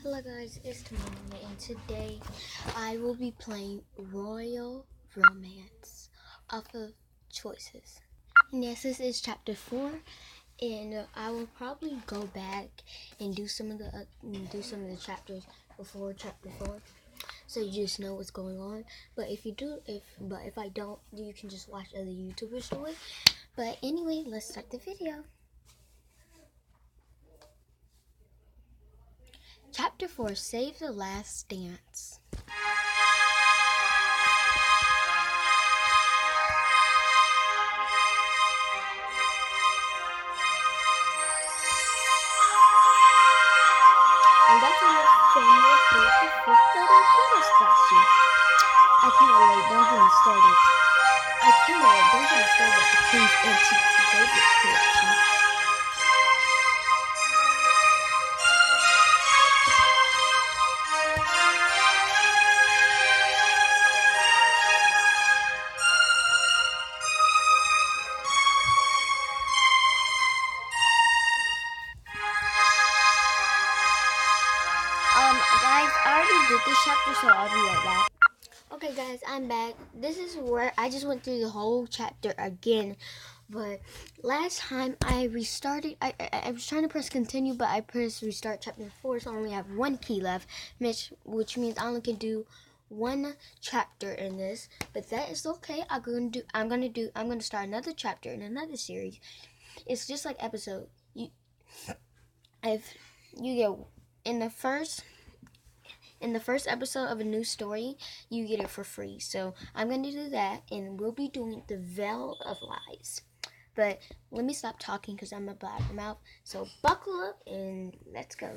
Hello guys, it's Timon, and today I will be playing Royal Romance off of Choices. And yes, this is chapter 4, and I will probably go back and do some of the chapters before chapter 4, so you just know what's going on. But if I don't, you can just watch other YouTubers do it. But anyway, let's start the video. Chapter 4, Save the Last Dance. And that's how family built the fifth building Peter statue. I can't wait, don't get me started. I can't wait, don't get me started at the King's Antique Goldwood collection. Guys, I already did this chapter, so I'll be right back. Okay guys, I'm back. This is where I just went through the whole chapter again. But last time I restarted, I was trying to press continue, but I pressed restart chapter 4, so I only have one key left, which means I only can do one chapter in this. But that is okay. I'm gonna start another chapter in another series. It's just like episode. If you get in the first episode of a new story, you get it for free. So I'm going to do that, and we'll be doing The Veil of Lies. But let me stop talking because I'm a blabbermouth. So buckle up and let's go.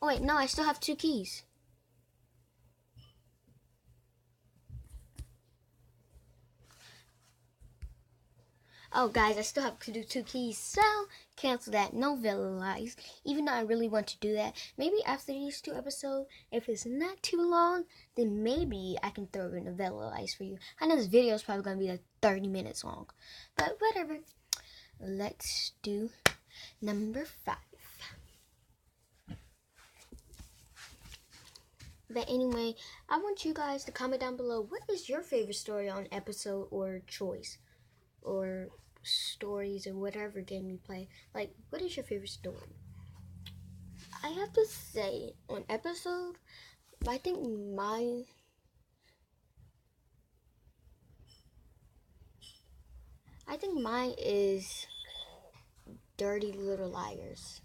Oh wait, no, I still have 2 keys. Oh guys, I still have to do 2 keys, so cancel that. No Veil of Lies. Even though I really want to do that. Maybe after these 2 episodes, if it's not too long, then maybe I can throw in a Veil of Lies for you. I know this video is probably going to be like 30 minutes long. But whatever. Let's do number 5. But anyway, I want you guys to comment down below, what is your favorite story on episode or choice? Or stories or whatever game you play. Like, what is your favorite story? I have to say, on episode, I think mine is Dirty Little Liars.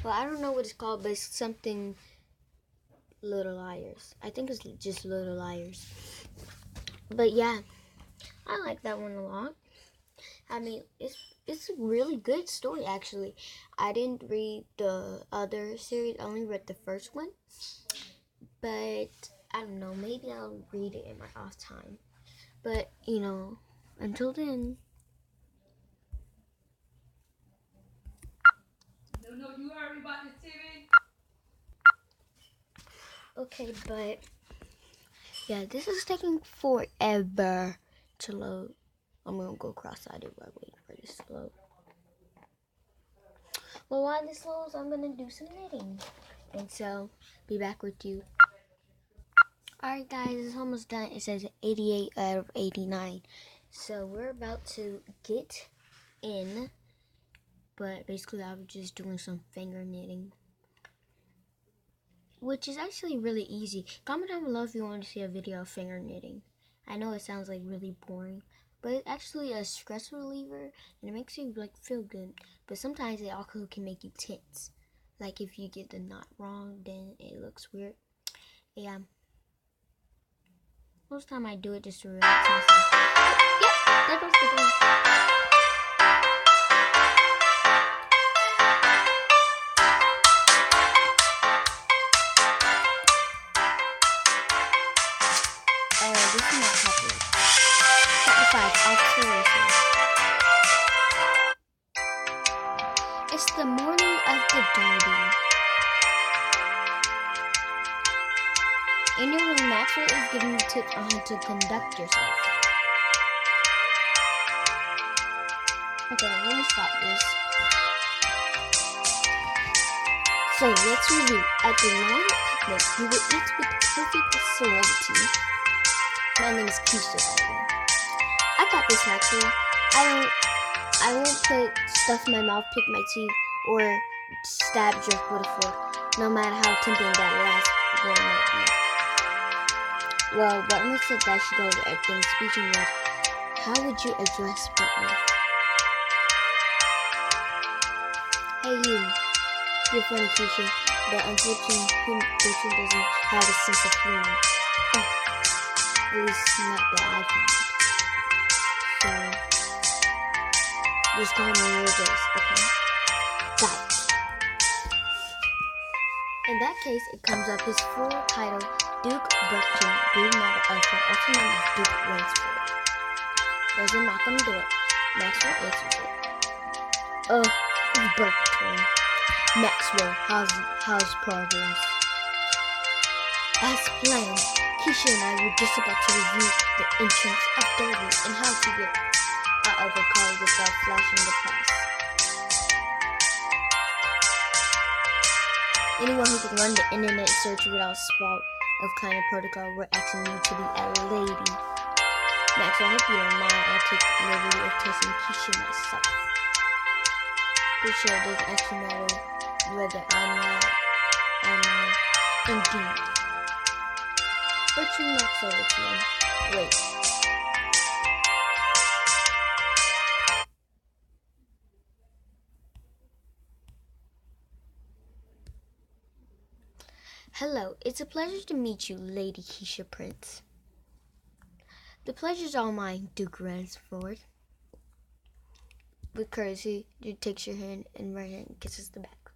Well, I don't know what it's called, but it's something Little Liars. I think it's just Little Liars. But yeah, I like that one a lot. I mean, it's a really good story, actually. I didn't read the other series. I only read the first one. But, I don't know. Maybe I'll read it in my off time. But, until then. No, you heard me about this TV? Okay, but, yeah, this is taking forever to load. I'm going to go cross-eyed while waiting for this to load. Well, while this loads, I'm going to do some knitting. And so, be back with you. Alright guys, it's almost done. It says 88 out of 89. So, we're about to get in. But basically, I was just doing some finger knitting. Which is actually really easy. Comment down below if you want to see a video of finger knitting. I know it sounds like really boring, but it's actually a stress reliever, and it makes you like feel good. But sometimes it also can make you tense. Like if you get the knot wrong, then it looks weird. Yeah. Most time I do it just to relax myself. Yep, there goes the door. This is not popular. Chapter 5, Observation. It's the morning of the derby. In your room, Maxwell is giving you tips on how to conduct yourself. Okay, let me stop this. So let's review. At the lawn picnic, you will eat with perfect serenity. My name is Keisha, by the way. I got this, Maxwell. I won't put stuff in my mouth, pick my teeth, or stab Jerk with a fork, no matter how tempting that last one might be. Well, Butler said that should go over everything. Speaking of, how would you address Butler? Hey you, you're funny, Keisha, but unfortunately, Gertrude doesn't have a sense of humor. Oh, at least not that I found. So, just call me your base, okay? Got it. In that case, it comes up his full title, Duke Berkton, Broodmother Arthur, also known as Duke Ransford. There's a knock on the door. Maxwell answers it. It's Berkton. Maxwell, how's progress? As planned, Keisha and I were just about to review the entrance of Derby and how to get out of a car without flashing the press. Anyone who can run the internet search without spout of kind of protocol, we're asking you to be a lady. Max, I hope you don't mind. I'll take the liberty of testing Keisha myself. Pretty sure it doesn't actually matter whether I'm not. Indeed. Bertrand knocks over to him. Wait. Hello, it's a pleasure to meet you, Lady Keisha Prince. The pleasure's all mine, Duke Ransford. With courtesy, Duke takes your hand and right hand and kisses the back.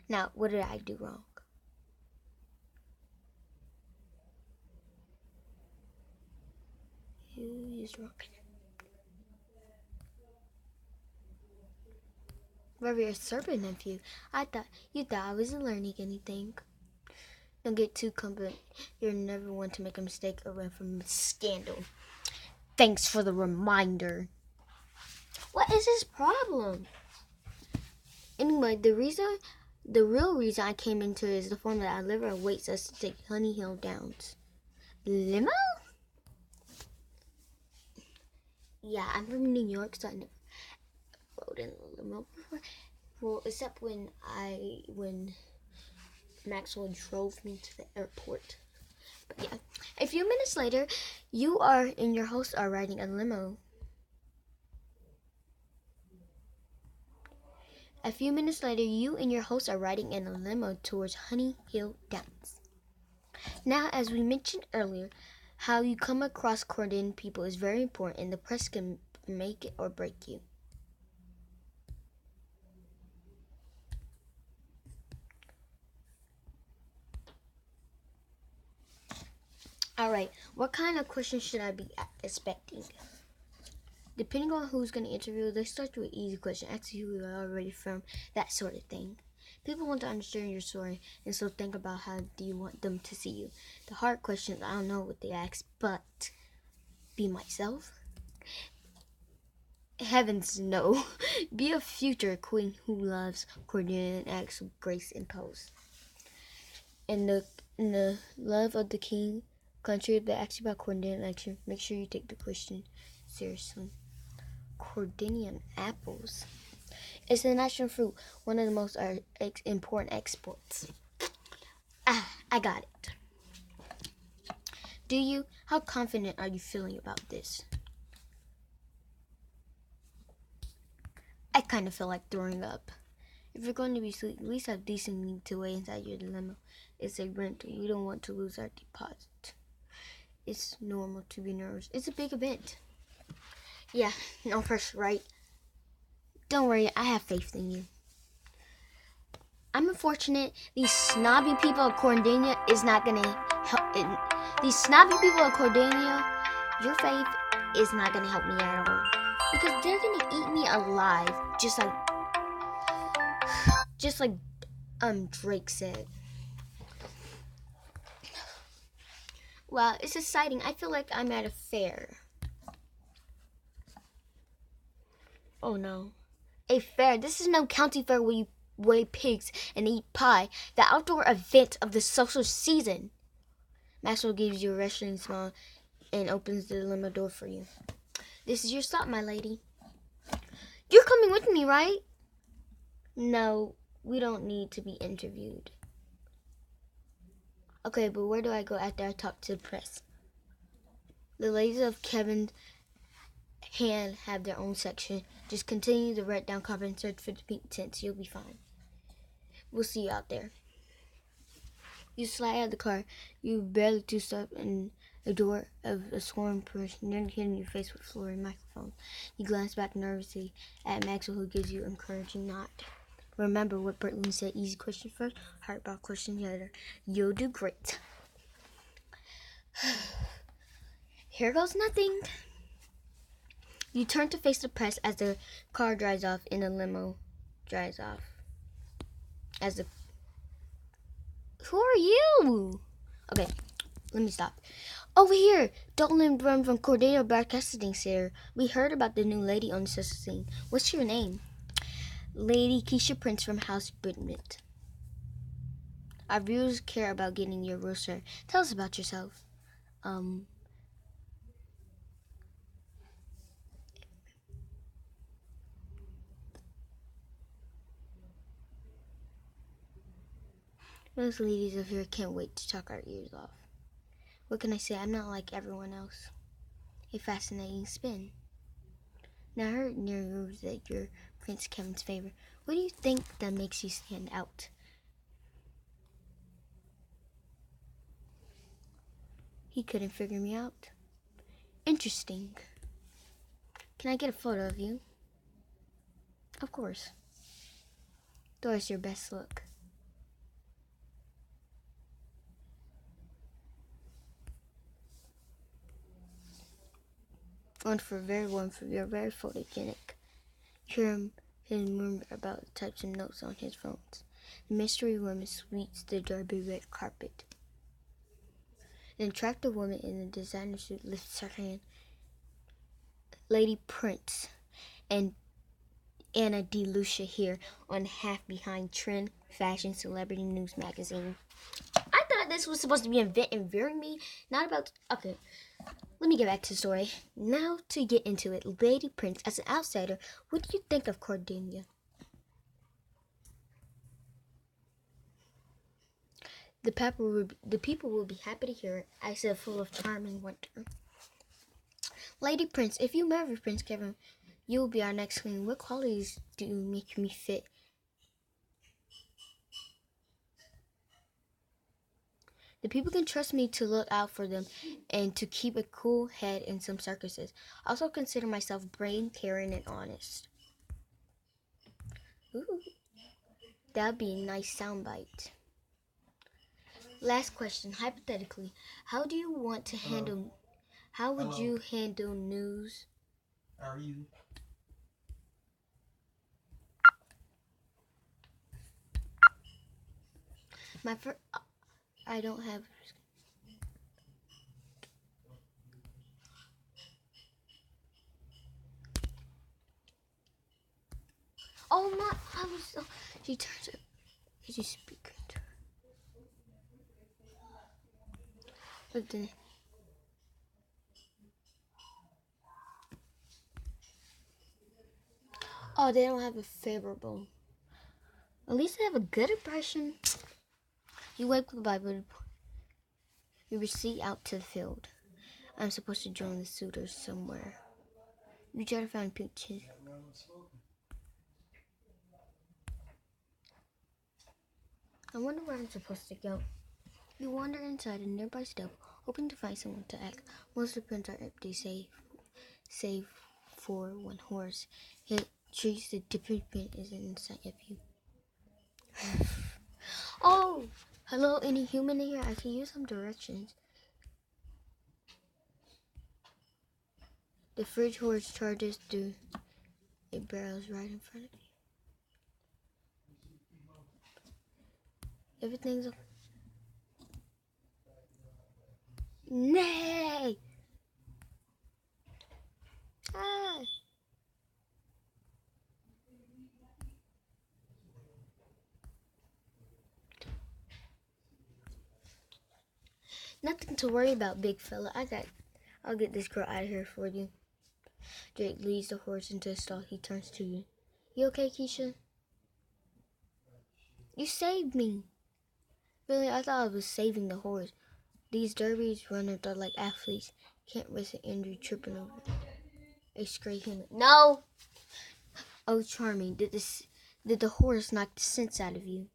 Now, what did I do wrong? You used wrong. Very observant of you. You thought I wasn't learning anything. Don't get too confident. You're never one to make a mistake or run from a scandal. Thanks for the reminder. What is his problem? Anyway, the real reason I came into it is the form that our liver awaits us to take Honey Hill Downs. Limo? Yeah, I'm from New York, so I never rode in a limo before. Well, except when Maxwell drove me to the airport. But yeah, a few minutes later, you and your host are riding a limo. A few minutes later, you and your host are riding in a limo towards Honey Hill Downs. Now, as we mentioned earlier, how you come across Cordon people is very important, and the press can make it or break you. Alright, what kind of questions should I be expecting? Depending on who's going to interview, they start with easy questions, ask you who you are already from, that sort of thing. People want to understand your story, and so think about how do you want them to see you. The hard questions, I don't know what they ask, but be myself? Heavens no. Be a future queen who loves Cordelia and acts with grace and pose. In the love of the king, country, if they ask you about Cordanian action, make sure you take the question seriously. Cordanian apples. It's a national fruit, one of the most important exports. I got it. Do you? How confident are you feeling about this? I kind of feel like throwing up. If you're going to be sweet, at least have decent need to weigh inside your limo. It's a rental. You don't want to lose our deposit. It's normal to be nervous. It's a big event. Yeah, no pressure, right? Don't worry, I have faith in you. I'm unfortunate. These snobby people of Cordelia is not gonna help. These snobby people of Cordelia, your faith is not gonna help me at all. Because they're gonna eat me alive, just like Drake said. Well, it's exciting. I feel like I'm at a fair. Oh no. A fair. This is no county fair where you weigh pigs and eat pie. The outdoor event of the social season. Maxwell gives you a reassuring smile and opens the limo door for you. This is your stop, my lady. You're coming with me, right? No, we don't need to be interviewed. Okay, but where do I go after I talk to the press? The ladies of Kevin's hand have their own section. Just continue the red down carpet and search for the pink tents. You'll be fine. We'll see you out there. You slide out of the car. You barely two step in the door of a sworn person, nearly hitting your face with floor and microphone. You glance back nervously at Maxwell, who gives you an encouraging nod. Remember what Bertlin said, easy question first, hardball question later. You'll do great. Here goes nothing. You turn to face the press as the car drives off and the limo drives off. Who are you? Okay, let me stop. Over here, Dalton and Brum from Cordelia Broadcasting here. We heard about the new lady on the social scene. What's your name? Lady Keisha Prince from House Bridget. Our viewers care about getting your real story. Tell us about yourself. Most ladies of here can't wait to talk our ears off. What can I say? I'm not like everyone else. A fascinating spin. Now I heard near news that you're Prince Kevin's favorite. What do you think that makes you stand out? He couldn't figure me out. Interesting. Can I get a photo of you? Of course. Doris, your best look. One for you're very photogenic. Hear him murmur about the types of notes on his phones. The mystery woman sweeps the derby red carpet. An attractive woman in a designer suit lifts her hand. Lady Prince and Anna D. Lucia here on Half Behind Trend Fashion Celebrity News Magazine. I thought this was supposed to be an event inviting me, not about... Okay, let me get back to the story. Now to get into it, Lady Prince, as an outsider, what do you think of Cordelia? The people will be happy to hear it. I said, full of charming wonder. Lady Prince, if you marry Prince Kevin, you will be our next queen. What qualities do make me fit? The people can trust me to look out for them and to keep a cool head in some circuses. I also consider myself brave, caring, and honest. Ooh, that'd be a nice soundbite. Last question, hypothetically, how do you want to handle... How would you handle news? Are you? I don't have... Oh my, she turns it. Did you speak to her? Look, then. Oh, they don't have a favorable. At least they have a good impression. You wave goodbye, but you proceed out to the field. I'm supposed to join the suitors somewhere. You try to find pink cheese. I wonder where I'm supposed to go. You wander inside a nearby stable, hoping to find someone to ask. Most of the pens are empty, save for one horse. It treats the different pen isn't in sight of you. Oh, hello, any human here? I can use some directions. The fridge horse charges through a barrels right in front of you. Everything's okay. Nay! Ah! Nothing to worry about, big fella. I'll get this girl out of here for you. Drake leads the horse into a stall. He turns to you. You okay, Keisha? You saved me. Really, I thought I was saving the horse. These derbies runners are like athletes. Can't risk an injury tripping over a stray human. No! Oh, Charming, did the horse knock the sense out of you?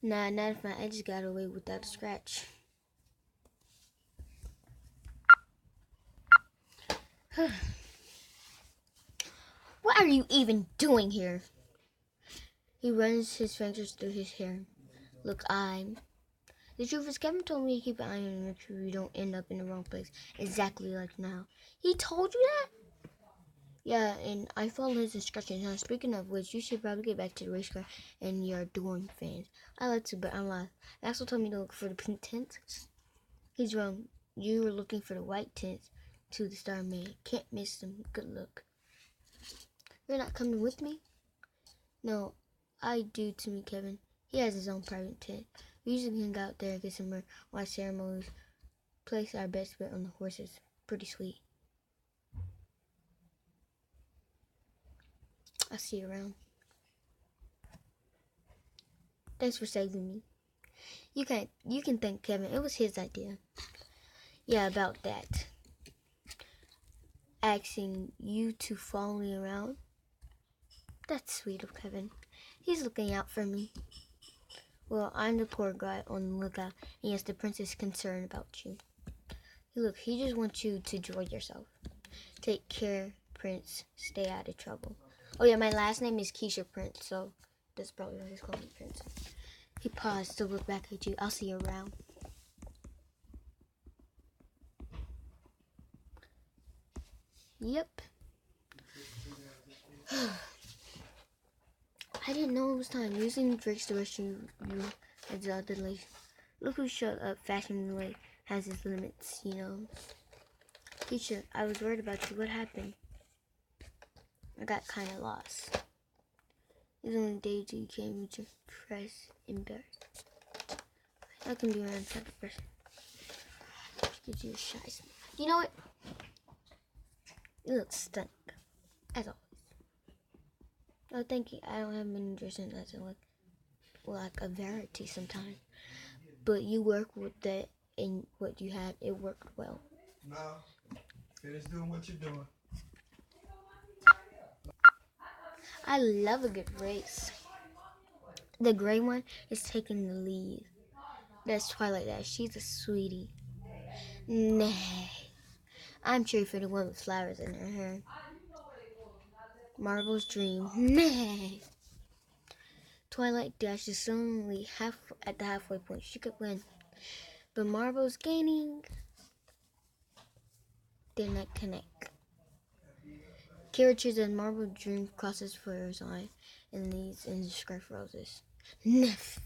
Nah, not if I just got away without a scratch. What are you even doing here? He runs his fingers through his hair. Look, the truth is, Kevin told me to keep an eye on you and make sure you don't end up in the wrong place. Exactly like now. He told you that? Yeah, and I followed his instructions. Now, speaking of which, you should probably get back to the race car and your adoring fans. I like to, but I'm lost. Axel told me to look for the pink tents. He's wrong. You were looking for the white tents to the Star Man. Can't miss them. Good luck. You're not coming with me? No, I do to me, Kevin. He has his own private tent. We usually can go out there and get some more watch ceremonies. Place our best bet on the horses. Pretty sweet. I'll see you around. Thanks for saving me. You can thank Kevin. It was his idea. Yeah, about that. Asking you to follow me around. That's sweet of Kevin. He's looking out for me. Well, I'm the poor guy on the lookout, and yes, the prince is concerned about you. Look, he just wants you to enjoy yourself. Take care, Prince. Stay out of trouble. Oh yeah, my last name is Keisha Prince, so that's probably why he's calling me Prince. He paused to look back at you. I'll see you around. Yep. I didn't know it was time. Using Drake's direction, you exultantly. Look who showed up. Fashion Way has its limits, you know. Teacher, I was worried about you. What happened? I got kind of lost. It's only days you came with your press embarrassed. I can be around type of person. Gives you a shy smile. You know what? You look stunning, as always. Oh, thank you. I don't have many dresses that's like a variety sometimes. But you work with that, and what you had, it worked well. No. Finish doing what you're doing. I love a good race. The gray one is taking the lead. That's Twilight Dash. She's a sweetie. Nay. I'm cheering for the one with flowers in her hair. Marvel's Dream. Nay. Twilight Dash is suddenly at the halfway point. She could win. But Marvel's gaining. They're not connect. Kira chooses Marvel Dream crosses for her eye and leads in the scarf roses. Neff.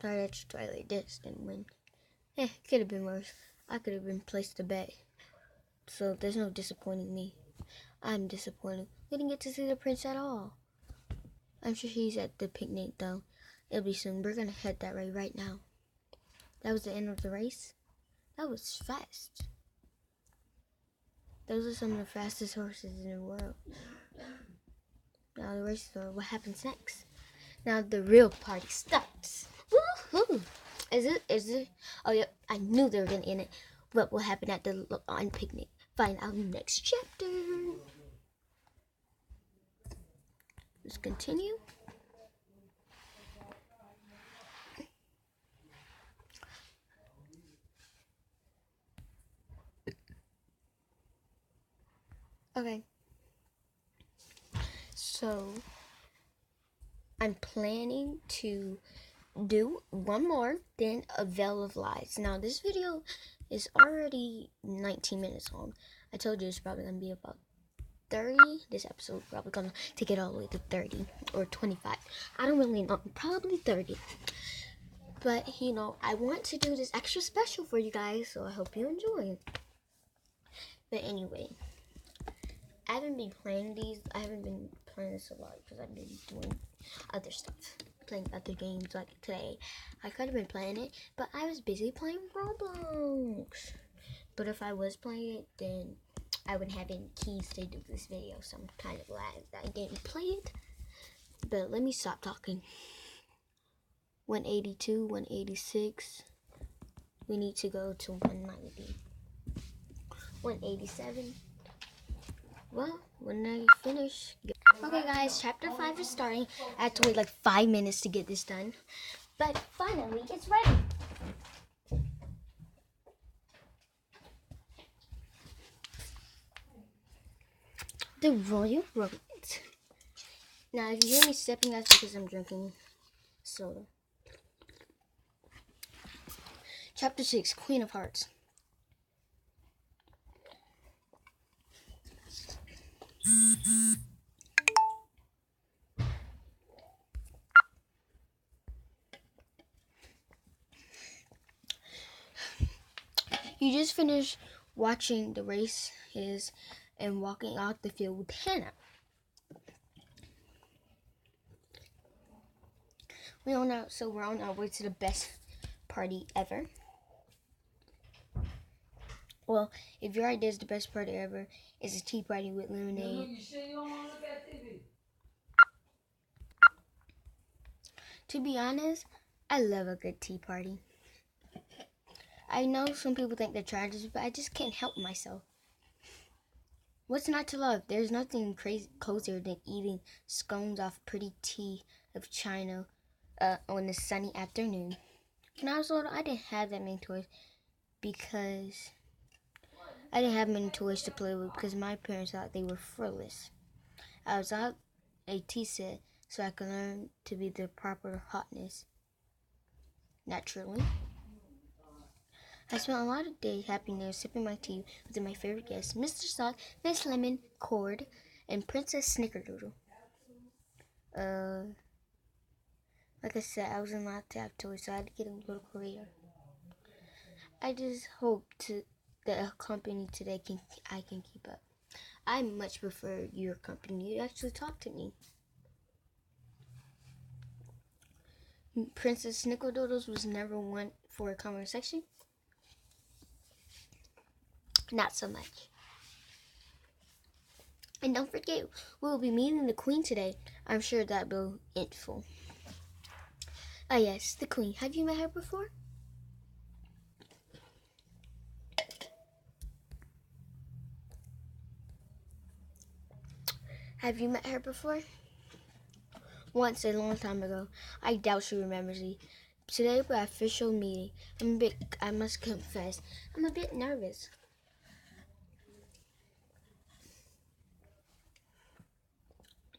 Sorry, that's Twilight Dash didn't win. Could have been worse. I could have been placed to bet. So there's no disappointing me. I'm disappointed. We didn't get to see the prince at all. I'm sure he's at the picnic though. It'll be soon. We're gonna head that way right now. That was the end of the race. That was fast. Those are some of the fastest horses in the world. Now the race is over. What happens next? Now the real party starts. Woohoo! Is it? Oh, yep. I knew they were gonna end it. What will happen at the on picnic? Find out next chapter. Let's continue. Okay. So I'm planning to do one more, then a Veil of Lies. Now this video is already 19 minutes long. I told you it's probably gonna be about 30. This episode probably gonna take it all the way to 30 or 25. I don't really know, probably 30. But you know, I want to do this extra special for you guys, so I hope you enjoy. But anyway, I haven't been playing these. I haven't been playing this a lot because I've been doing other stuff. playing other games like today. I could have been playing it, but I was busy playing Roblox. But if I was playing it, then I wouldn't have any keys to do this video, so I'm kind of glad that I didn't play it. But let me stop talking. 182, 186. We need to go to 190. 187. Well, when I finish. Okay, guys, chapter 5 is starting. I had to wait like 5 minutes to get this done. But finally, it's ready. The Royal Road. Now, if you hear me sipping, that's because I'm drinking soda. Chapter 6, Queen of Hearts. You just finished watching the races and walking out the field with Hannah. We're on our way to the best party ever. Well, if your idea is the best party ever, it's a tea party with lemonade. You sure you don't want to look at TV? To be honest, I love a good tea party. I know some people think they're tragic, but I just can't help myself. What's not to love? There's nothing cozier than eating scones off pretty tea of China on a sunny afternoon. When I was little, I didn't have that many toys because I didn't have many toys to play with because my parents thought they were frivolous. I was out a tea set so I could learn to be the proper hotness. Naturally. I spent a lot of days happy now sipping my tea with my favorite guests, Mr. Sock, Miss Lemon, Cord, and Princess Snickerdoodle. Like I said, I wasn't allowed to have toys, so I had to get a little creative. I just hope that a company today I can keep up. I much prefer your company. You actually talk to me. Princess Snickerdoodles was never one for a conversation. Not so much. And don't forget, we'll be meeting the Queen today. I'm sure that will be info. Ah yes, the Queen. Have you met her before? Have you met her before? Once, a long time ago. I doubt she remembers me. Today, we're at official meeting. I must confess, I'm a bit nervous.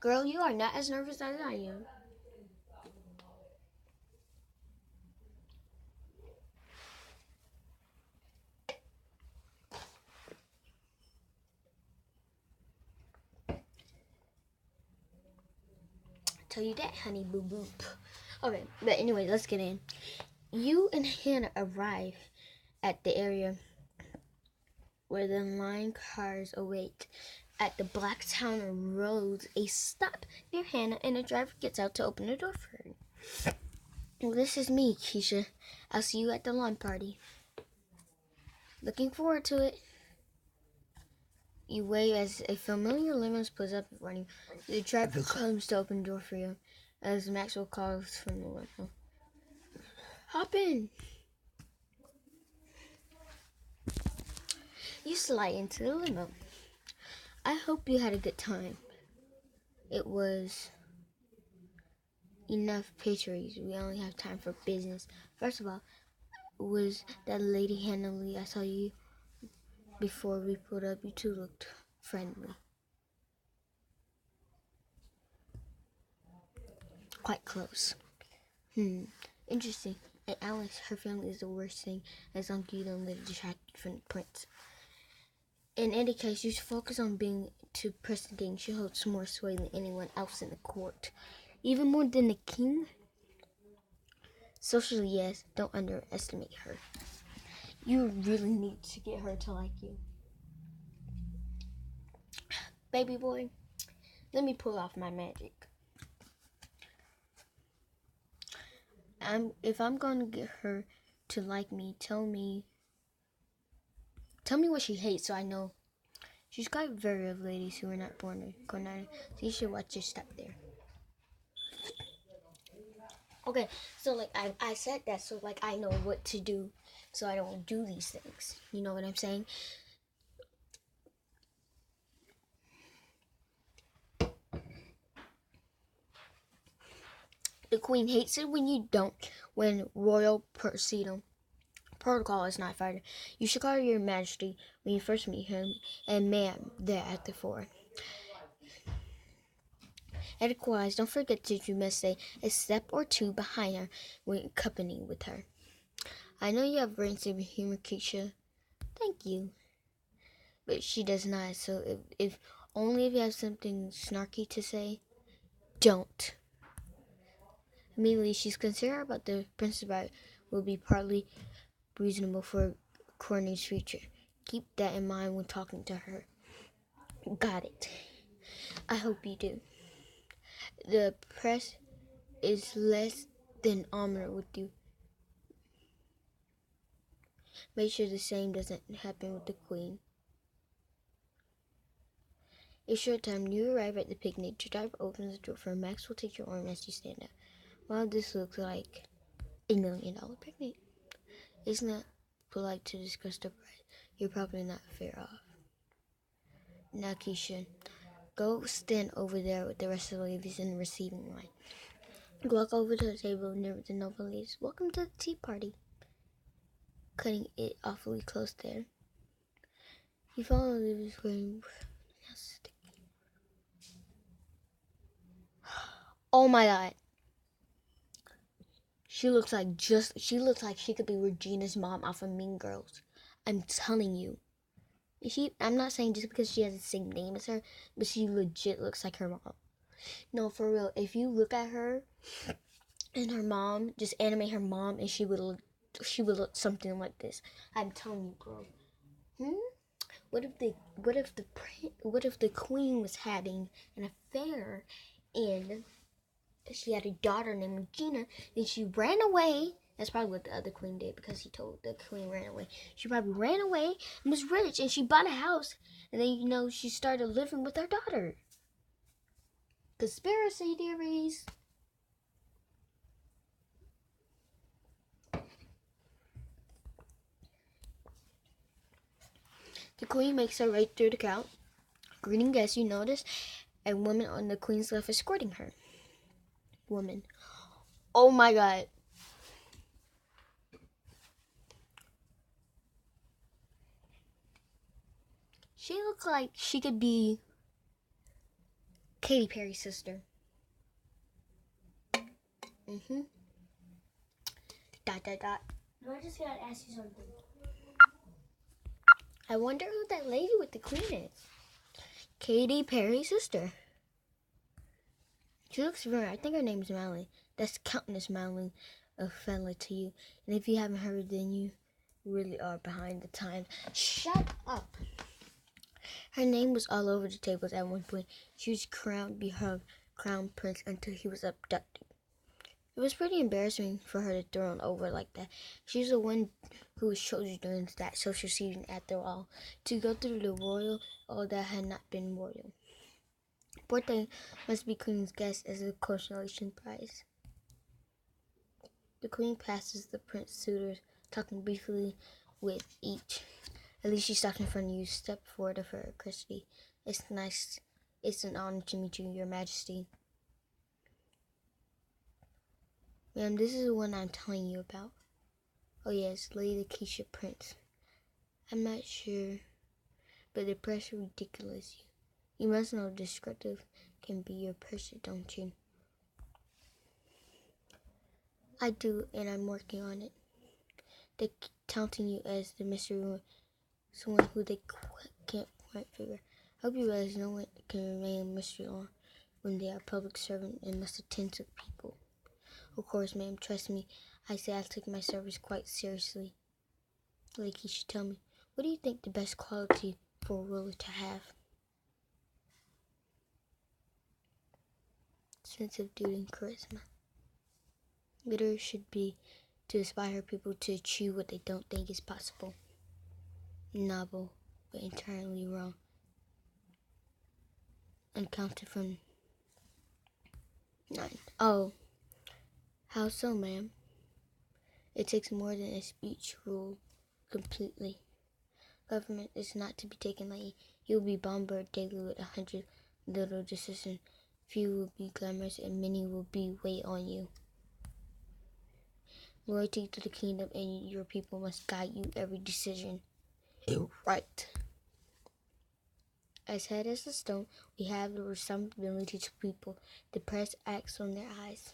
Girl, you are not as nervous as I am. Tell you that, honey boo boo. Okay, but anyway, let's get in. You and Hannah arrive at the area where the line cars await. At the Blacktown Road, a stop near Hannah, and a driver gets out to open the door for her. Well, this is me, Keisha. I'll see you at the lawn party. Looking forward to it. You wave as a familiar limo pulls up in front of you. The driver comes to open the door for you as Maxwell calls from the limo. Hop in. You slide into the limo. I hope you had a good time. It was enough pictures. We only have time for business. First of all, was that lady Hannah Lee. I saw you before we pulled up. You two looked friendly. Quite close. Interesting. And Alice, her family is the worst thing, as long as you don't let it distract you from the prince. In any case, you should focus on being to preceding. She holds more sway than anyone else in the court. Even more than the king. Socially, yes, don't underestimate her. You really need to get her to like you. Baby boy, let me pull off my magic. if I'm gonna get her to like me, tell me what she hates so I know. She's quite very of ladies who were not born in Cornell, so you should watch your step there. Okay, so like I said that so like I know what to do so I don't do these things. You know what I'm saying? The queen hates it when royal protocol is not followed. You should call your majesty when you first meet him and ma'am there at the fore. Etiquette, don't forget that you must say a step or two behind her when accompanying with her. I know you have brains of humor, Keisha. Thank you. But she does not, so if only if you have something snarky to say, don't. Immediately, she's concerned about the principal will be partly reasonable for Courtney's future. Keep that in mind when talking to her. Got it. I hope you do. The press is less than honored with you. Make sure the same doesn't happen with the queen. A short time, you arrive at the picnic. Your driver opens the door for Max will take your arm as you stand up. Wow, this looks like $1 million picnic. It's not polite to discuss the price. You're probably not fair off. Now, Keisha, go stand over there with the rest of the ladies in the receiving line. Walk over to the table near the noble ladies. Welcome to the tea party. Cutting it awfully close there. You follow the ladies wearing. Oh my god. She looks like she could be Regina's mom off of Mean Girls. I'm telling you. I'm not saying just because she has the same name as her, but she legit looks like her mom. No, for real. If you look at her and her mom, just animate her mom, and she would look something like this. I'm telling you, bro. What if the queen was having an affair, and she had a daughter named Regina, and she ran away. That's probably what the other queen did because he told the queen ran away. She probably ran away and was rich, and she bought a house, and then she started living with her daughter. Conspiracy theories. The queen makes her way through the crowd. Greeting guests, you notice a woman on the queen's left escorting her. Woman. Oh my god. She looks like she could be Katy Perry's sister. Dot. No, I just gotta ask you something. I wonder who that lady with the queen is. Katy Perry's sister. She looks familiar. I think her name's Mallory. That's Countess Mallory of Fenley to you. And if you haven't heard, then you really are behind the times. Shut up. Her name was all over the tables at one point. She was crowned to be her crown prince until he was abducted. It was pretty embarrassing for her to throw him over like that. She was the one who was chosen during that social season after all. To go through the royal, all that had not been royal. Birthday must be Queen's guest as a consolation prize. The Queen passes the prince suitors, talking briefly with each. At least she stopped in front of you. Step forward of her, Christy. It's nice. It's an honor to meet you, Your Majesty. Ma'am, this is the one I'm telling you about. Oh yes, Lady Keisha Prince. I'm not sure, but the press is ridiculous. You must know descriptive can be your person, don't you? I do, and I'm working on it. They're touting you as the mystery woman, someone who they can't quite figure. I hope you realize no one can remain a mystery long when they are public servant and must attend to people. Of course, ma'am, trust me. I say I take my service quite seriously. Like you should tell me, what do you think the best quality for a ruler to have? Sense of duty and charisma. Leaders should be to inspire people to achieve what they don't think is possible. Novel, but entirely wrong. Uncounted from 9. Oh, how so, ma'am? It takes more than a speech rule completely. Government is not to be taken lightly. You will be bombarded daily with 100 little decisions. Few will be glamorous and many will be weight on you. Loyalty to the kingdom and your people must guide you every decision. Right. As head as a stone, we have the responsibility to people. The press acts on their eyes.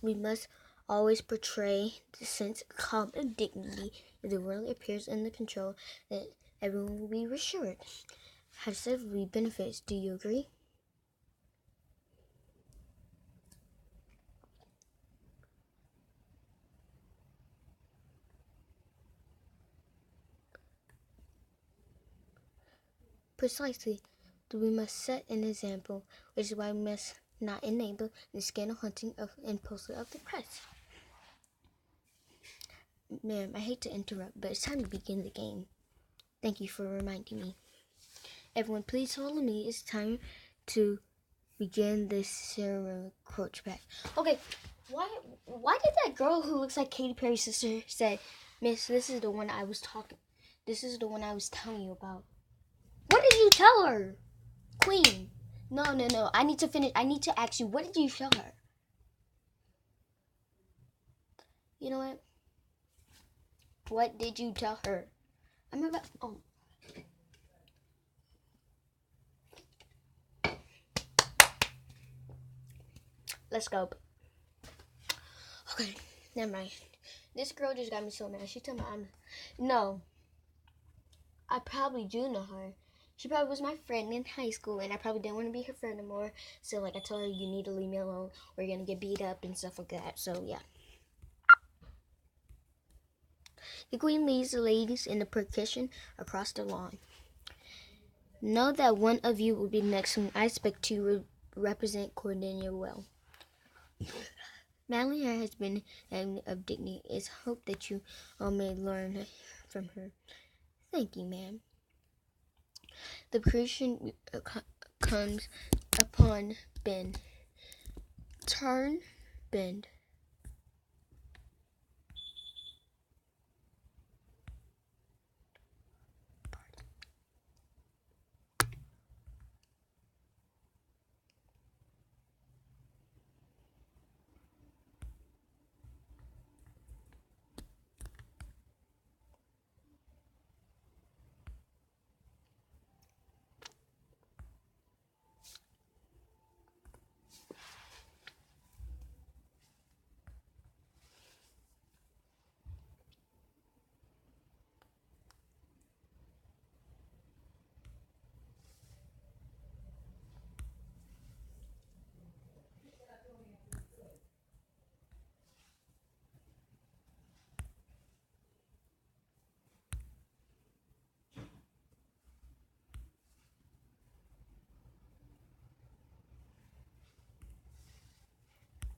We must always portray the sense of calm and dignity. If the world appears under control, then everyone will be reassured. Have several benefits. Do you agree? Precisely. We must set an example, which is why we must not enable the scandal hunting of impulses of the press. Ma'am, I hate to interrupt, but it's time to begin the game. Thank you for reminding me. Everyone, please follow me. It's time to begin this ceremony. Crouch back. Okay, why did that girl who looks like Katy Perry's sister say, Miss, this is the one I was telling you about? What did you tell her? Queen. No. I need to finish. I need to ask you, what did you tell her? You know what? What did you tell her? I'm about. Oh. Let's go. Okay, never mind. This girl just got me so mad. She told me No. I probably do know her. She probably was my friend in high school, and I probably didn't want to be her friend anymore. So, I told her, you need to leave me alone, or you're going to get beat up and stuff like that. So, yeah. The queen leads the ladies in the procession across the lawn. Know that one of you will be next whom I expect to represent Cordelia well. Manly hair has been an of dignity. It's hoped that you all may learn from her. Thank you, ma'am. The procession comes upon bend. Turn, bend.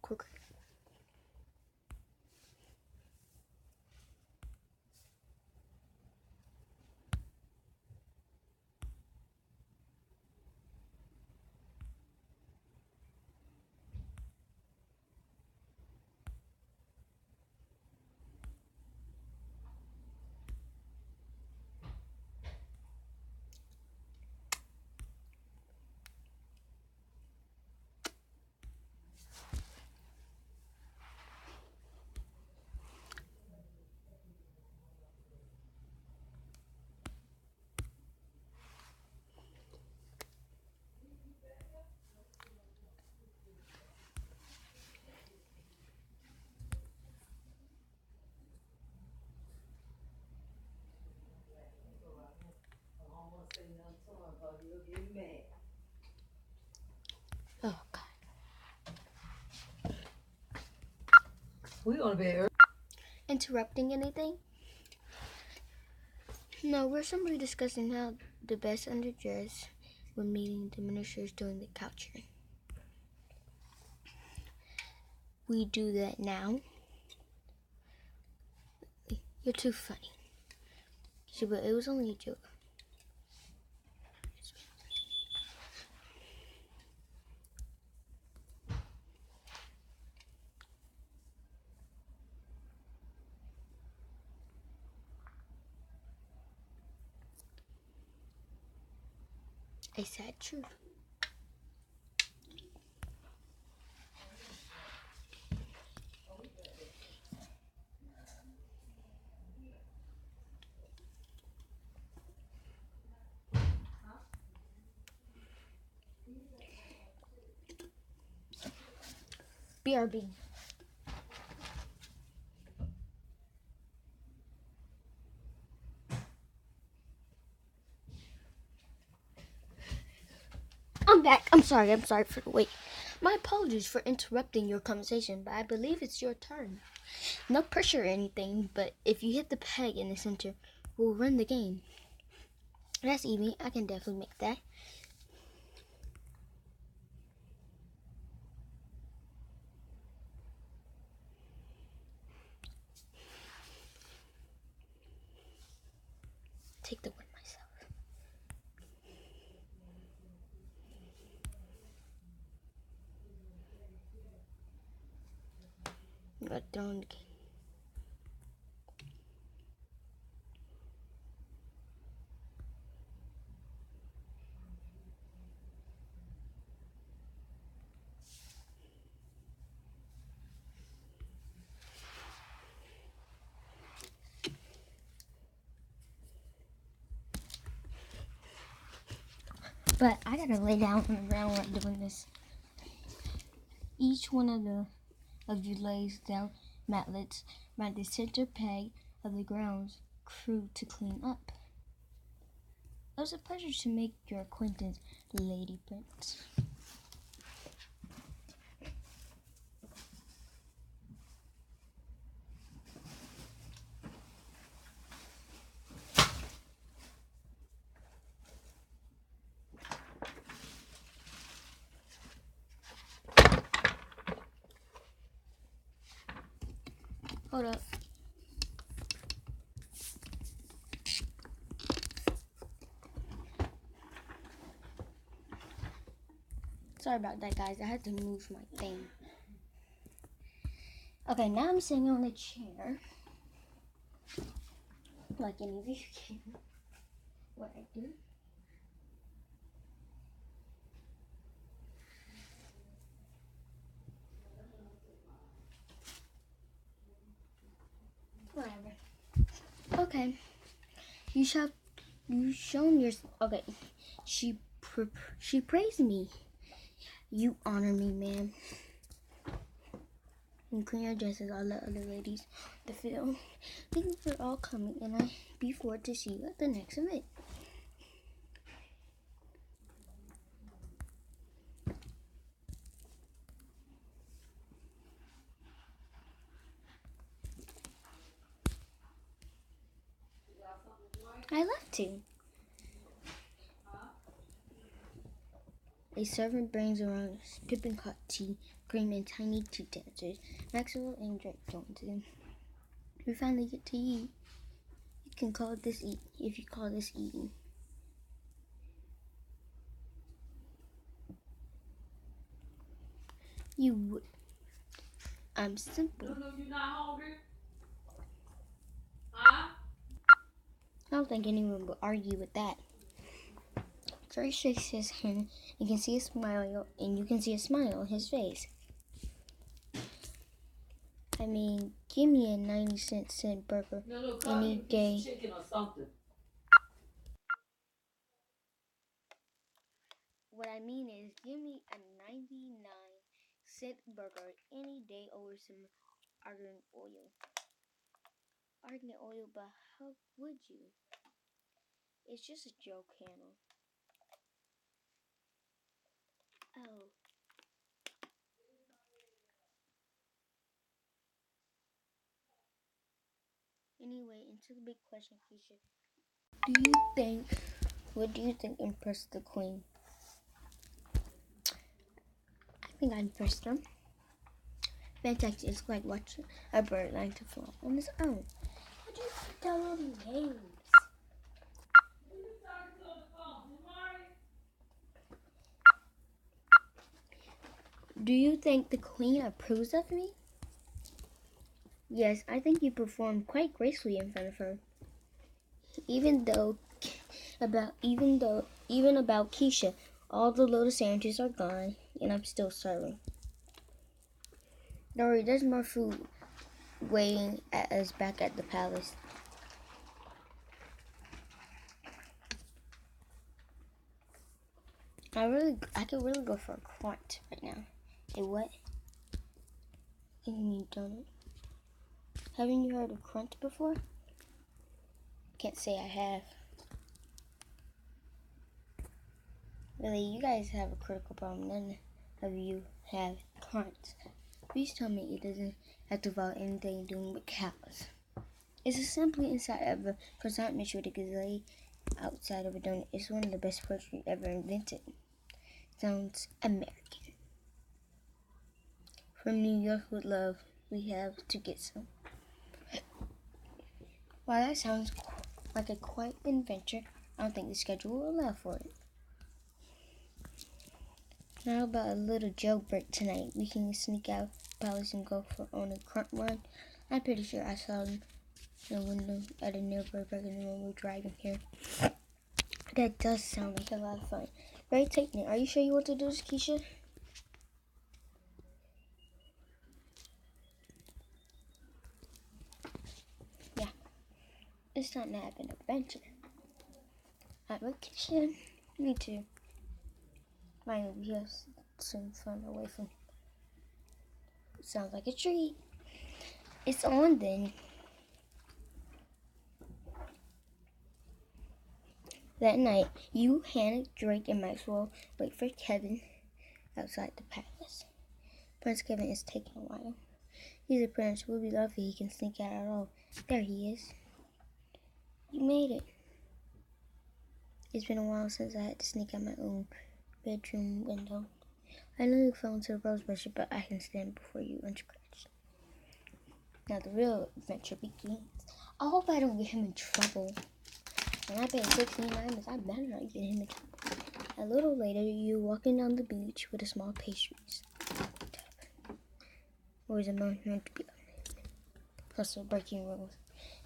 Quicker. Oh, God. We gonna be early. Interrupting anything? No, we're simply discussing how the best underdress when meeting the ministers during the culture. we do that now? You're too funny. But it was only a joke. I said truth. BRB. I'm back. I'm sorry for the wait. My apologies for interrupting your conversation, but I believe it's your turn. No pressure or anything, but if you hit the peg in the center, we'll run the game. That's easy. I can definitely make that. Take the win myself. I'm gonna throw in the game. But I gotta lay down on the ground while doing this. Each one of you lays down matlets by the center peg of the ground's crew to clean up. It was a pleasure to make your acquaintance, Lady Prince. Hold up. Sorry about that, guys. I had to move my thing. Okay, now I'm sitting on a chair. Like any of you can. What I do. Whatever. Okay. You shown your. Okay. She praised me. You honor me, ma'am. And clean your dresses, all the other ladies the field. Thank you for all coming, and I be forward to see you at the next event. I love to. A servant brings around piping hot tea, cream, and tiny tea dancers. Maxwell and Drake Johnson. We finally get to eat. You can call this eat if you call this eating. You would. I'm simple. No, you're not hungry? Huh? I don't think anyone would argue with that. Drake shakes his hand. You can see a smile, and you can see a smile on his face. I mean, give me a 90-cent burger any day. Chicken or something. What I mean is, give me a 99-cent burger any day over some argan oil. Argan oil, but how would you? It's just a joke, Hannah. Oh. Anyway, into the big question, Keisha. What do you think impressed the queen? I think I impressed her. Fantastic. It's like watching a bird learn to fly on its own. How do you keep downloading games? Do you think the queen approves of me? Yes, I think you performed quite gracefully in front of her. Even about Keisha, all the little sandwiches are gone, and I'm still starving. Don't worry, there's more food waiting at us back at the palace. I could really go for a crunch right now. A what? You mean donut? Haven't you heard of crunch before? Can't say I have. Really, you guys have a critical problem. None of you have crunch. Please tell me it doesn't have to involve anything doing with cows. It's simply inside of a croissant mixed with a gazelle outside of a donut. It's one of the best pastries ever invented. Sounds American. From New York with love, we have to get some. While that sounds like a quite adventure, I don't think the schedule will allow for it. How about a little jailbreak tonight? We can sneak out the palace and go on a crump run. I'm pretty sure I saw them in the window at a nearby burger when we were driving here. That does sound like a lot of fun. Very taking it. Are you sure you want to do this, Keisha? Yeah. It's time to have an adventure. I'm with Keisha. Me too. Finally, we have some fun away from. Sounds like a treat. It's on then. That night, you, Hannah, Drake, and Maxwell wait for Kevin outside the palace. Prince Kevin is taking a while. He's a prince. We'll be lucky he can sneak out at all. There he is. You made it. It's been a while since I had to sneak out my own bedroom window. I know you fell into the rose bush, but I can stand before you unscratched. Now the real adventure begins. I hope I don't get him in trouble. When I pay 16 diamonds, I better not get him in trouble. A little later, you're walking down the beach with a small pastries. Or is it meant to be? Hustle, breaking rules.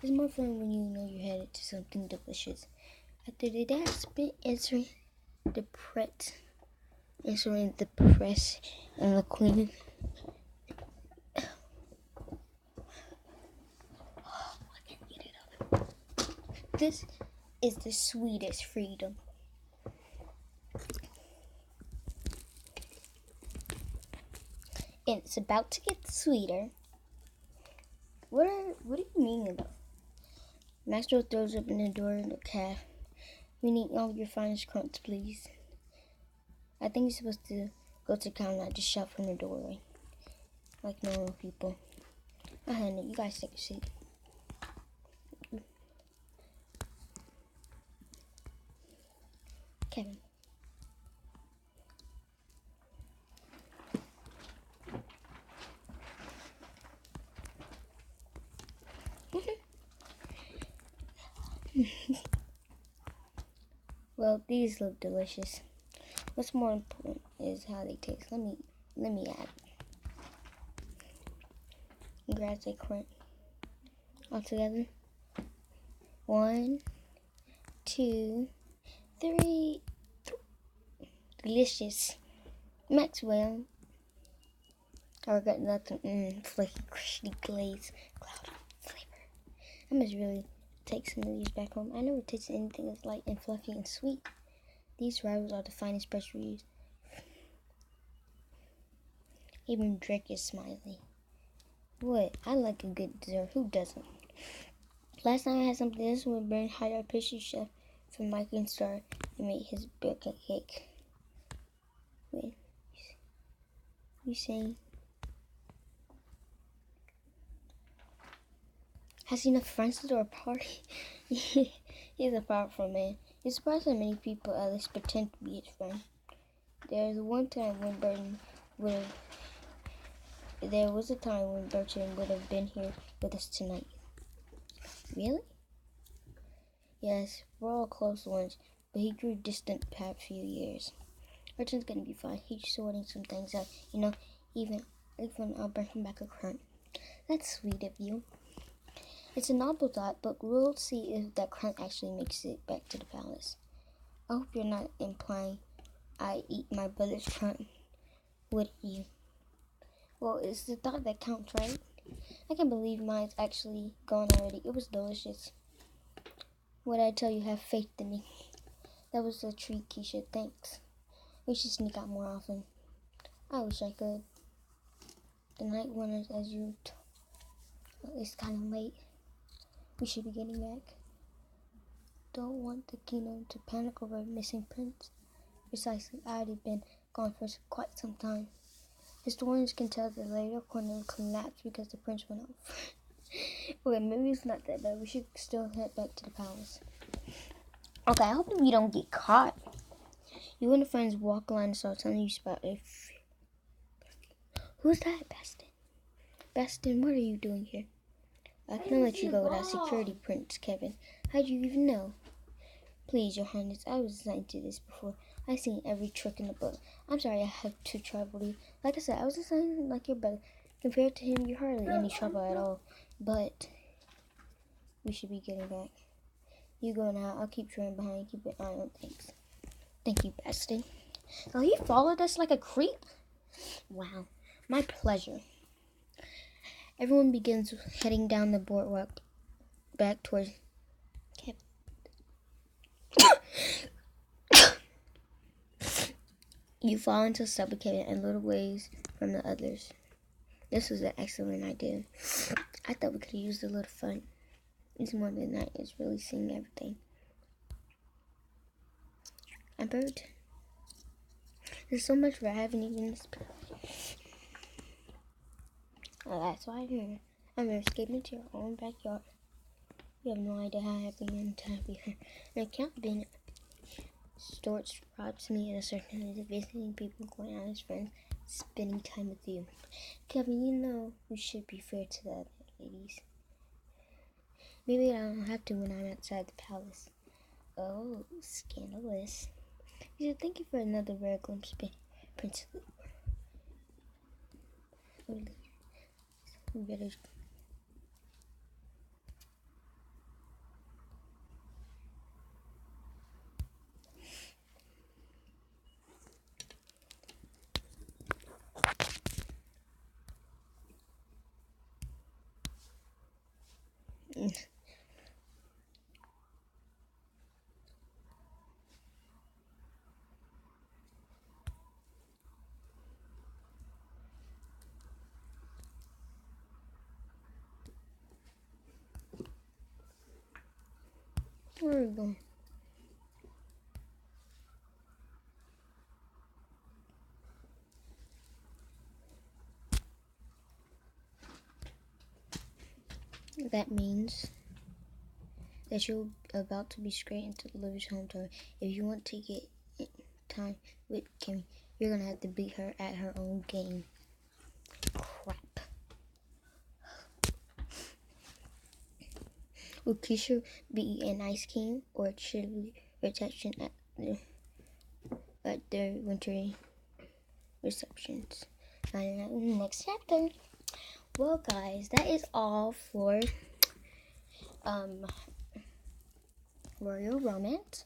It's more fun when you know you're headed to something delicious. After the day I spent answering the press and the queen. I can't get it up. This is the sweetest freedom. And it's about to get sweeter. What do you mean about? Maxwell throws open the door in the caf. We need all your finest crunch, please. I think you're supposed to go to the counter, not just shout from the doorway. Like normal people. Honey, you guys take a seat. Kevin. Well, these look delicious. What's more important is how they taste. Let me add. Grab a crunch. All together. 1, 2, 3. Delicious. Maxwell. I regret nothing. Flaky, crispy glaze, cloud flavor. I must really take some of these back home. I never tasted anything as light and fluffy and sweet. These rivals are the finest pastries. Even Drake is smiling. What? I like a good dessert. Who doesn't? Last time I had something this when Burn hired our pastry chef from Mike and Star and made his birthday cake. Wait. You saying? Has he enough friends to do a party? He's a powerful man. He's surprised how many people at least pretend to be his friend. There was one time when Burton would there was a time when Bertrand would have been here with us tonight. Really? Yes, we're all close ones, but he grew distant the past few years. Bertrand's gonna be fine. He's sorting some things out, even I'll bring him back a current. That's sweet of you. It's a noble thought, but we'll see if that current actually makes it back to the palace. I hope you're not implying I eat my brother's current, would you? Well, it's the thought that counts, right? I can't believe mine's actually gone already. It was delicious. What I tell you, have faith in me. That was a treat, Keisha. Thanks. We should sneak out more often. I wish I could. The night wonders as you it's kind of late. We should be getting back. Don't want the kingdom to panic over a missing prince. Precisely, I already been gone for quite some time. Historians can tell the later corner collapsed because the prince went off. Okay, maybe it's not that bad. We should still head back to the palace. Okay, I hope we don't get caught. You and your friends walk along and start telling you about it. Who's that, Bastin? Bastin, what are you doing here? I can't let you go without security, Prince Kevin. How'd you even know? Please, Your Highness, I was assigned to this before. I've seen every trick in the book. I'm sorry I had to trouble you. Like I said, I was assigned like your brother. Compared to him, you're hardly any trouble at all. But we should be getting back. You go now. I'll keep trying behind. Keep an eye on things. Thank you, Bastin. Oh, he followed us like a creep? Wow. My pleasure. Everyone begins heading down the boardwalk back towards Kevin. You fall into step with Kevin and little ways from the others. This was an excellent idea. I thought we could use a little fun. It's more than that. It's really seeing everything. I'm bored. There's so much I haven't even experienced. Oh, that's why I'm here. I'm escaping to your own backyard. You have no idea how happy I am to have you here. And I can't be Storch robs me in a certain way of visiting people, going out as friends, spending time with you. Kevin, you know you should be fair to the other ladies. Maybe I don't have to when I'm outside the palace. Oh, scandalous. You should thank you for another rare glimpse, Prince. We better. Where are we going? That means that you're about to be straight into the Livy's home turn. If you want to get time with Kimmy, you're gonna have to beat her at her own game. Crap. Will Keisha be a nice king, or should we reception at their wintry receptions? Find out in the next chapter. Well, guys, that is all for Royal Romance.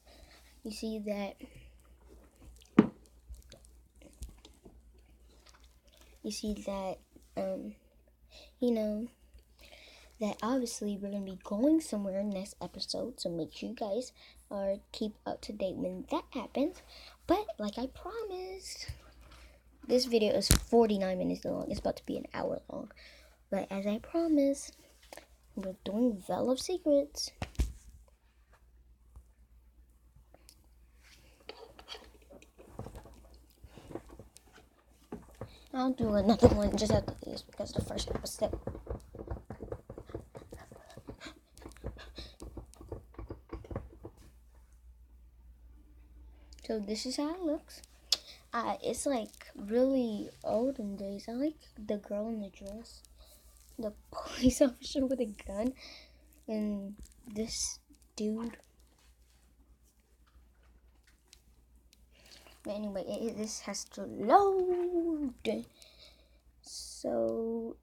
You see that that obviously we're gonna be going somewhere next episode, so make sure you guys keep up to date when that happens. But like I promised, this video is 49 minutes long. It's about to be an hour long. But as I promised, we're doing Veil of Secrets. I'll do another one just after this because the first episode. So this is how it looks. It's like really olden days. I like the girl in the dress, the police officer with a gun, and this dude. But anyway, this has to load. So,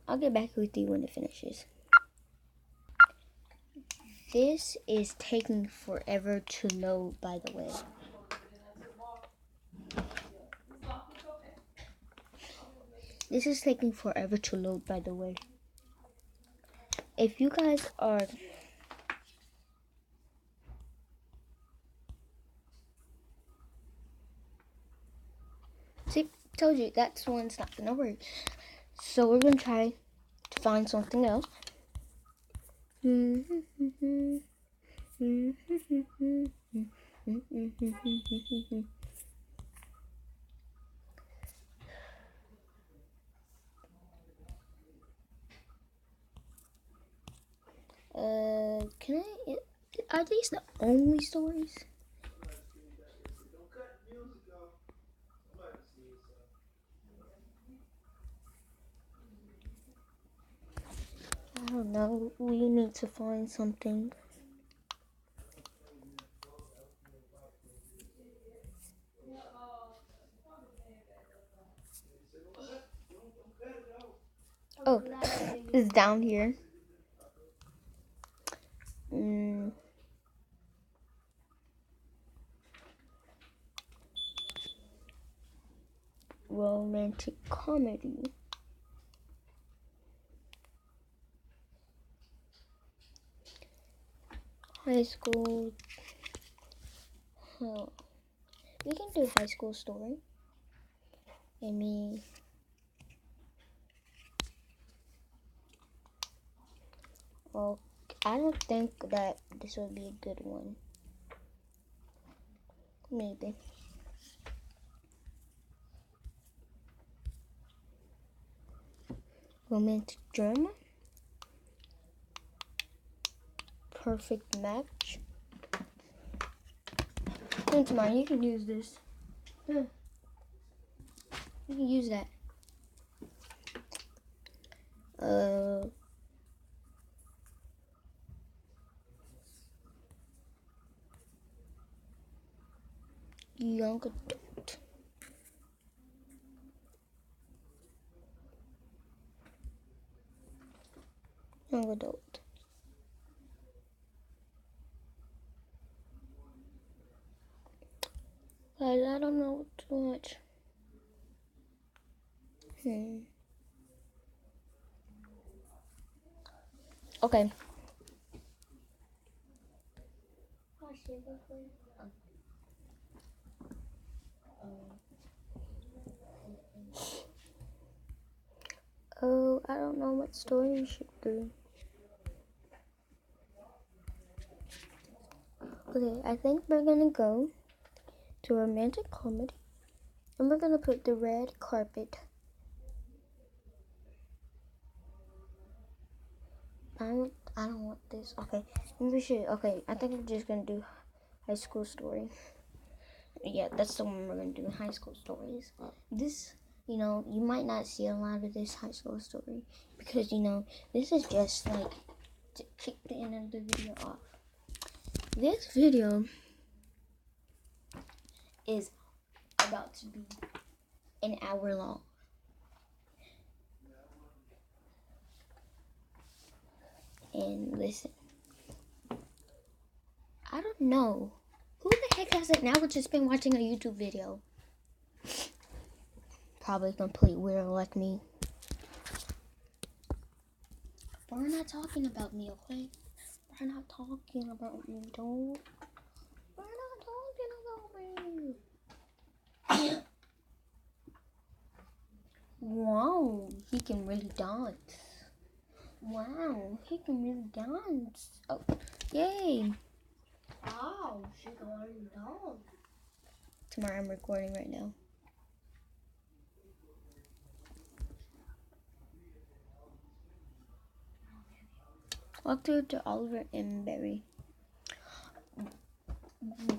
I'll get back with you when it finishes. This is taking forever to load, by the way. This is taking forever to load, by the way. If you guys are... See, told you, that's one's not gonna work. So we're gonna try to find something else. Are these the only stories? I don't know. We need to find something. Oh, it's down here. Romantic comedy. High school. Oh. We can do high school story. Well, I don't think that this would be a good one. Maybe. Romantic drama. Perfect match. Thanks, mine. You can use this. You can use that. Young adult. Young adult. Guys, I don't know too much. Okay. Oh, I don't know what story we should do. Okay, I think we're gonna go to romantic comedy, and we're gonna put the red carpet. I don't want this. Okay, maybe we should. Okay, I think we're just gonna do high school story. Yeah, that's the one we're gonna do. High school stories. This, you might not see a lot of this high school story because this is just like to kick the end of the video off. This video is about to be an hour long. And listen, I don't know. Who the heck has it now just been watching a YouTube video? Probably a complete weirdo like me. But we're not talking about me, okay? We're not talking about me, don't. We're not talking about me. Wow, he can really dance. Wow, he can really dance. Oh, yay. Wow, she can already dance. Tomorrow I'm recording right now. Walk through to Oliver and Barry.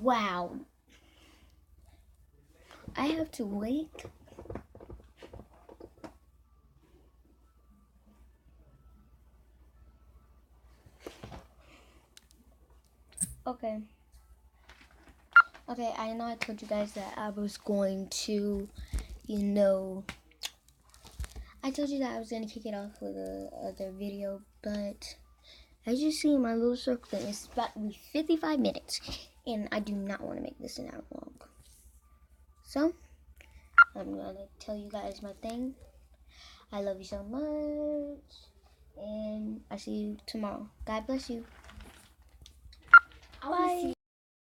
Wow. I have to wait. Okay. Okay, I know I told you guys that I was going to, I told you that I was going to kick it off with a other video, but as you see in my little circle thing, it's about to be 55 minutes, and I do not want to make this an hour long. So, I'm going to tell you guys my thing. I love you so much, and I see you tomorrow. God bless you. I wanna Bye. see